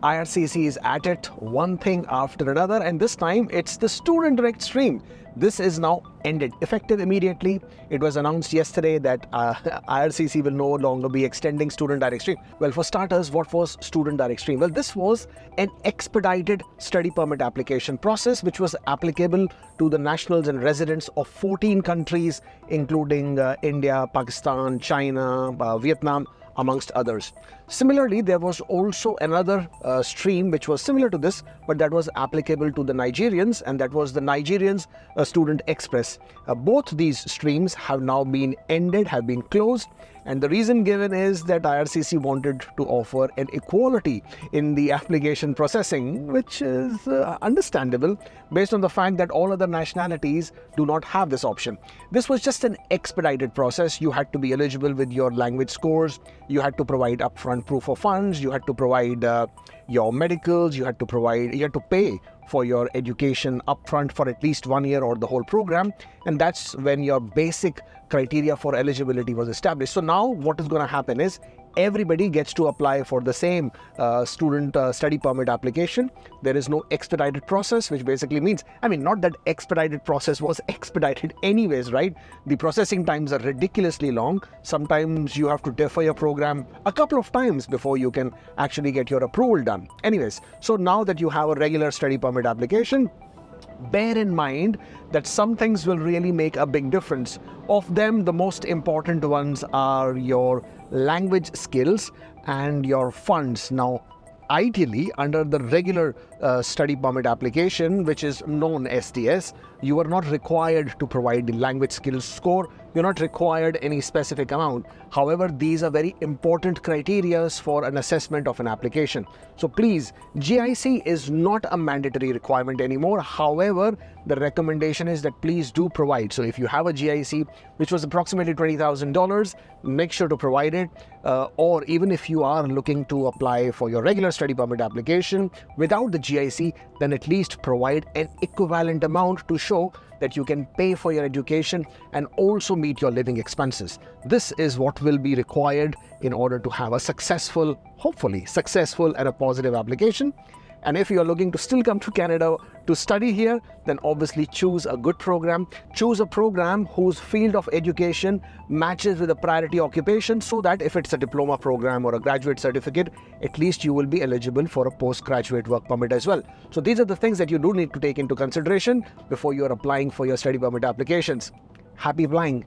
IRCC is at it, one thing after another, and this time it's the student direct stream. This is now ended, effective immediately. It was announced yesterday that IRCC will no longer be extending student direct stream. Well, for starters, what was student direct stream? Well, this was an expedited study permit application process which was applicable to the nationals and residents of 14 countries, including India, Pakistan, China, Vietnam, amongst others. Similarly, there was also another stream which was similar to this, but that was applicable to the Nigerians, and that was the Nigerians Student Express. Both these streams have now been ended, have been closed, and the reason given is that IRCC wanted to offer an equality in the application processing, which is understandable based on the fact that all other nationalities do not have this option. This was just an expedited process. You had to be eligible with your language scores, you had to provide upfront proof of funds, you had to provide your medicals, you had to pay for your education upfront for at least 1 year or the whole program, and that's when your basic criteria for eligibility was established. So now what is going to happen is everybody gets to apply for the same student study permit application. There is no expedited process, which basically means, not that expedited process was expedited anyways, right? The processing times are ridiculously long. Sometimes you have to defer your program a couple of times before you can actually get your approval done. Anyways, so now that you have a regular study permit application, bear in mind that some things will really make a big difference. Of them, the most important ones are your language skills and your funds. Now, ideally, under the regular study permit application, which is known SDS, you are not required to provide the language skills score. You're not required any specific amount. However, these are very important criteria for an assessment of an application. So please, GIC is not a mandatory requirement anymore. However, the recommendation is that please do provide. So if you have a GIC, which was approximately $20,000, make sure to provide it. Or even if you are looking to apply for your regular study permit application without the GIC, then at least provide an equivalent amount to show that you can pay for your education and also meet your living expenses. This is what will be required in order to have a successful, hopefully successful and a positive application. And if you are looking to still come to Canada to study here, then obviously choose a good program. Choose a program whose field of education matches with a priority occupation, so that if it's a diploma program or a graduate certificate, at least you will be eligible for a postgraduate work permit as well. So these are the things that you do need to take into consideration before you are applying for your study permit applications. Happy applying!